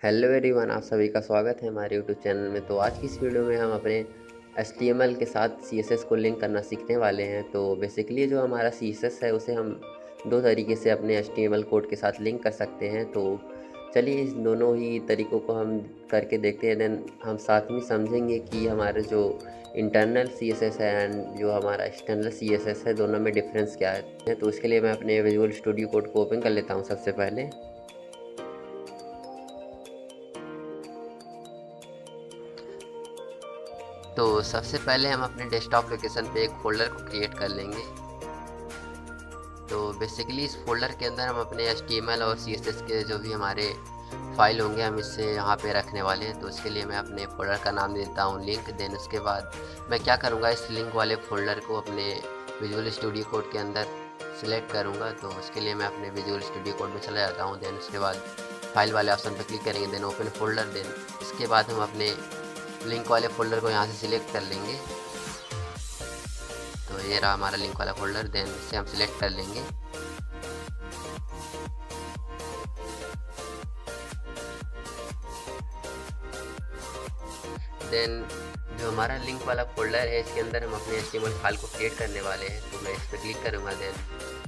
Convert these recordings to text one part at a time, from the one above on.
Hello everyone, आप सभी का स्वागत है हमारे यूट्यूब चैनल में। तो आज की इस वीडियो में हम अपने HTML के साथ CSS को लिंक करना सीखने वाले हैं। तो बेसिकली जो हमारा CSS है उसे हम दो तरीके से अपने HTML कोड के साथ लिंक कर सकते हैं। तो चलिए इस दोनों ही तरीक़ों को हम करके देखते हैं। देन हम साथ में समझेंगे कि हमारे जो इंटरनल CSS है एंड जो हमारा एक्सटर्नल CSS है, दोनों में डिफरेंस क्या है। तो इसके लिए मैं अपने विजुअल स्टूडियो कोड को ओपन कर लेता हूँ सबसे पहले। तो सबसे पहले हम अपने डेस्कटॉप लोकेशन पे एक फ़ोल्डर को क्रिएट कर लेंगे। तो बेसिकली इस फ़ोल्डर के अंदर हम अपने HTML और CSS के जो भी हमारे फ़ाइल होंगे हम इसे यहाँ पे रखने वाले हैं। तो इसके लिए मैं अपने फ़ोल्डर का नाम दे देता हूँ लिंक। देन उसके बाद मैं क्या करूँगा, इस लिंक वाले फ़ोल्डर को अपने विजुअल स्टूडियो कोड के अंदर सिलेक्ट करूँगा। तो उसके लिए मैं अपने विजुअल स्टूडियो कोड में चला जाता हूँ। देन उसके बाद फाइल वाले ऑप्शन पर क्लिक करेंगे, देन ओपन फ़ोल्डर। देन इसके बाद हम अपने लिंक वाले फ़ोल्डर को यहाँ से सिलेक्ट कर लेंगे। तो ये रहा हमारा लिंक वाला फ़ोल्डर। देन इसे हम सिलेक्ट कर लेंगे। देन जो हमारा लिंक वाला फ़ोल्डर है, इसके अंदर हम अपने HTML फाइल को क्रिएट करने वाले हैं। तो मैं इस पर क्लिक करूँगा। देन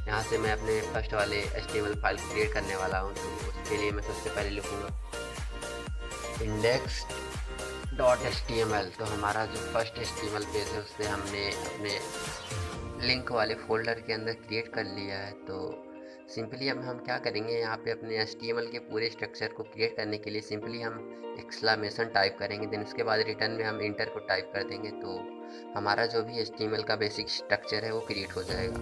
यहाँ से मैं अपने फर्स्ट वाले HTML फाइल को क्रिएट करने वाला हूँ। तो उसके लिए मैं सबसे पहले लिखूँगा index.html। तो हमारा जो फर्स्ट HTML पेज है उसे हमने अपने लिंक वाले फ़ोल्डर के अंदर क्रिएट कर लिया है। तो सिंपली अब हम क्या करेंगे, यहाँ पे अपने HTML के पूरे स्ट्रक्चर को क्रिएट करने के लिए सिंपली हम एक्सक्लेमेशन टाइप करेंगे। देन उसके बाद रिटर्न में हम इंटर को टाइप कर देंगे। तो हमारा जो भी HTML का बेसिक स्ट्रक्चर है वो क्रिएट हो जाएगा।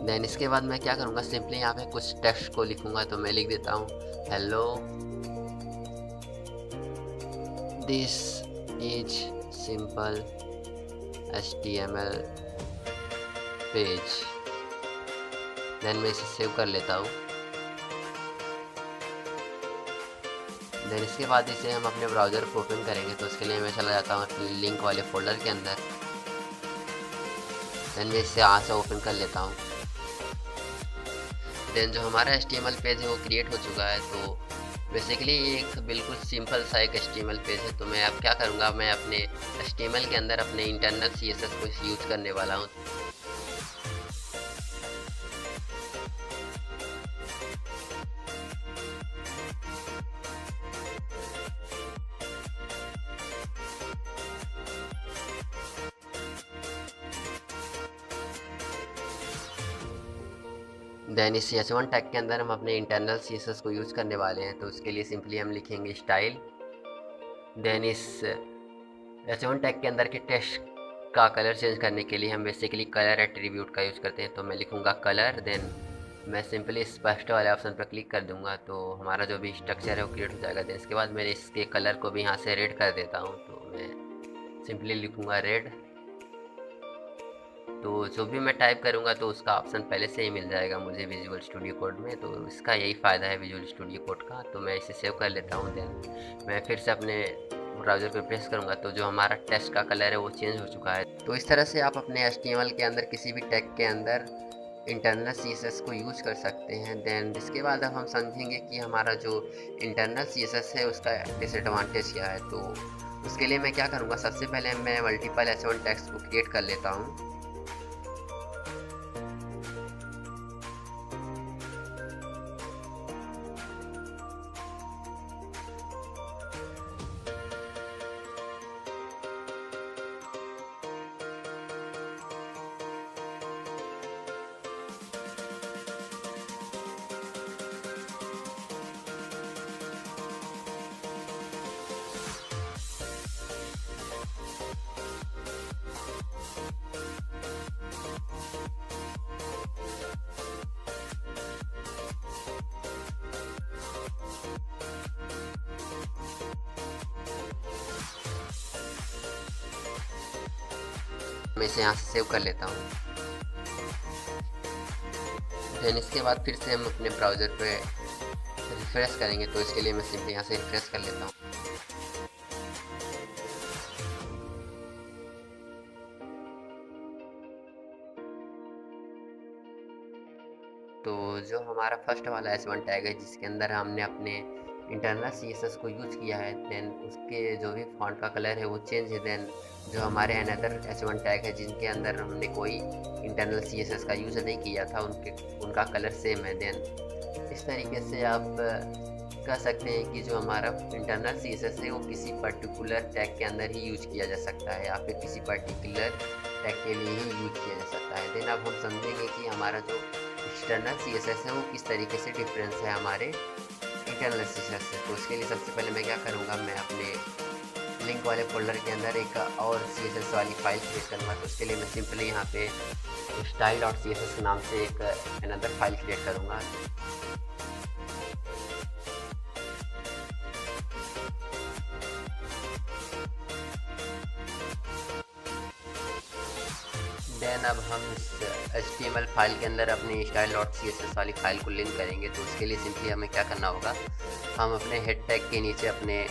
देन इसके बाद मैं क्या करूँगा, सिंपली यहाँ पे कुछ टेक्स्ट को लिखूँगा। तो मैं लिख देता हूँ hello, this is simple HTML page. Then मैं इसे सेव कर लेता हूँ। देन इसके बाद इसे हम अपने ब्राउज़र को ओपन करेंगे। तो उसके लिए मैं चला जाता हूँ अपने लिंक वाले फ़ोल्डर के अंदर। देन मैं इसे यहाँ से ओपन कर लेता हूँ। देन जो हमारा HTML पेज है वो क्रिएट हो चुका है। तो बेसिकली ये एक बिल्कुल सिंपल सा एक HTML पेज है। तो मैं अब क्या करूँगा, मैं अपने HTML के अंदर अपने इंटरनल CSS को यूज़ करने वाला हूँ। देन इस H1 टैग के अंदर हम अपने इंटरनल CSS को यूज़ करने वाले हैं। तो उसके लिए सिंपली हम लिखेंगे स्टाइल। देन इस H1 टैग के अंदर के टेक्स्ट का कलर चेंज करने के लिए हम बेसिकली कलर एट्रीब्यूट का यूज़ करते हैं। तो मैं लिखूँगा कलर। देन मैं सिंपली स्पष्ट वाले ऑप्शन पर क्लिक कर दूँगा। तो हमारा जो भी स्ट्रक्चर है वो क्रिएट हो जाएगा। देन इसके बाद मैं इसके कलर को भी यहाँ से रेड कर देता हूँ। तो मैं सिंपली लिखूँगा रेड। तो जो भी मैं टाइप करूँगा तो उसका ऑप्शन पहले से ही मिल जाएगा मुझे विजुअल स्टूडियो कोड में। तो इसका यही फ़ायदा है विजुअल स्टूडियो कोड का। तो मैं इसे सेव कर लेता हूँ। देन मैं फिर से अपने ब्राउज़र पे प्रेस करूँगा तो जो हमारा टेक्स्ट का कलर है वो चेंज हो चुका है। तो इस तरह से आप अपने HTML के अंदर किसी भी टैग के अंदर इंटरनल CSS को यूज़ कर सकते हैं। देन इसके बाद अब हम समझेंगे कि हमारा जो इंटरनल CSS है उसका डिसएडवांटेज क्या है। तो उसके लिए मैं क्या करूँगा, सबसे पहले मैं मल्टीपल H1 टैग्स को क्रिएट कर लेता हूँ। मैं इसे यहाँ से सेव कर लेता हूँ। देन इसके बाद फिर से हम अपने ब्राउज़र पे रिफ़्रेश करेंगे। तो इसके लिए मैं सिंपली यहाँ से रिफ़्रेश कर लेता हूँ। तो जो हमारा फर्स्ट वाला H1 टैग है जिसके अंदर हमने अपने इंटरनल CSS को यूज़ किया है, देन उसके जो भी फॉन्ट का कलर है वो चेंज है। देन जो हमारे अनदर H1 टैग है जिनके अंदर हमने कोई इंटरनल CSS का यूज़ नहीं किया था, उनका कलर सेम है। देन इस तरीके से आप कह सकते हैं कि जो हमारा इंटरनल CSS है वो किसी पर्टिकुलर टैग के अंदर ही यूज किया जा सकता है या फिर किसी पर्टिकुलर टैग के लिए ही यूज किया जा सकता है। देन अब हम समझेंगे कि हमारा जो एक्सटर्नल CSS है वो किस तरीके से डिफरेंस है हमारे इंटरनल CSS से। तो उसके लिए सबसे पहले मैं क्या करूँगा, मैं अपने लिंक वाले फोल्डर के अंदर एक और CSS वाली फाइल क्रिएट करूँगा। तो उसके लिए मैं सिंपली यहाँ पे style.css के नाम से एक अनदर फाइल क्रिएट करूँगा। देन अब हम इस HTML फाइल के अंदर अपनी style.css वाली फाइल को लिंक करेंगे। तो उसके लिए सिंपली हमें क्या करना होगा, हम अपने हेड टैग के नीचे अपने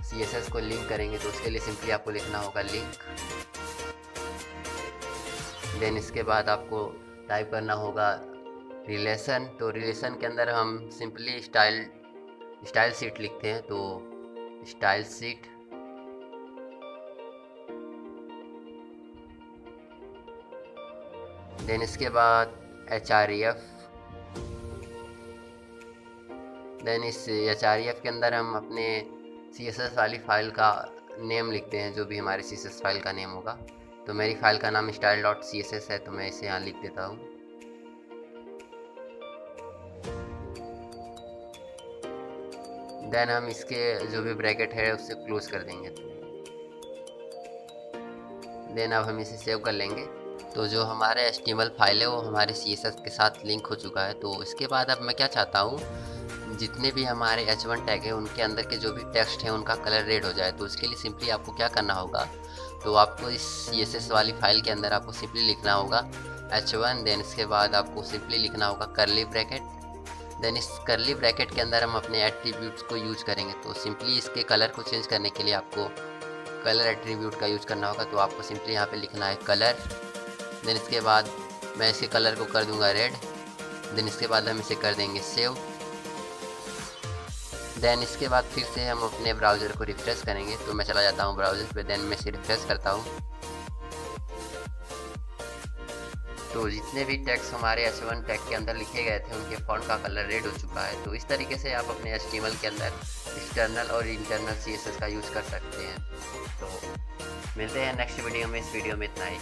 CSS को लिंक करेंगे। तो उसके लिए सिंपली आपको लिखना होगा लिंक। देन इसके बाद आपको टाइप करना होगा रिलेशन। तो रिलेशन के अंदर हम सिंपली स्टाइल शीट लिखते हैं, तो स्टाइल शीट। देन इसके बाद href। देन इस href के अंदर हम अपने CSS वाली फाइल का नेम लिखते हैं, जो भी हमारी CSS फाइल का नेम होगा। तो मेरी फाइल का नाम style.css है, तो मैं इसे यहाँ लिख देता हूँ। देन हम इसके जो भी ब्रैकेट है उससे क्लोज कर देंगे। देन अब हम इसे सेव कर लेंगे। तो जो हमारा HTML फाइल है वो हमारे CSS के साथ लिंक हो चुका है। तो इसके बाद अब मैं क्या चाहता हूँ, जितने भी हमारे H1 टैग है उनके अंदर के जो भी टेक्स्ट है उनका कलर रेड हो जाए। तो उसके लिए सिंपली आपको क्या करना होगा, तो आपको इस CSS वाली फाइल के अंदर आपको सिंपली लिखना होगा H1। देन इसके बाद आपको सिंपली लिखना होगा कर्ली ब्रैकेट। देन इस कर्ली ब्रैकेट के अंदर हम अपने एट्रीब्यूट्स को यूज करेंगे। तो सिंपली इसके कलर को चेंज करने के लिए आपको कलर एट्रीब्यूट का यूज करना होगा। तो आपको सिंपली यहाँ पे लिखना है कलर। देन इसके बाद मैं इसके कलर को कर दूंगा रेड। देन इसके बाद हम इसे कर देंगे सेव। देन इसके बाद फिर से हम अपने ब्राउज़र को रिफ्रेश करेंगे। तो मैं चला जाता हूँ ब्राउज़र पे, देन मैं इसे रिफ्रेश करता हूँ। तो जितने भी टैग्स हमारे H1 टैग के अंदर लिखे गए थे उनके फॉन्ट का कलर रेड हो चुका है। तो इस तरीके से आप अपने HTML के अंदर एक्सटर्नल और इंटरनल CSS का यूज़ कर सकते हैं। तो मिलते हैं नेक्स्ट वीडियो में। इस वीडियो में इतना ही।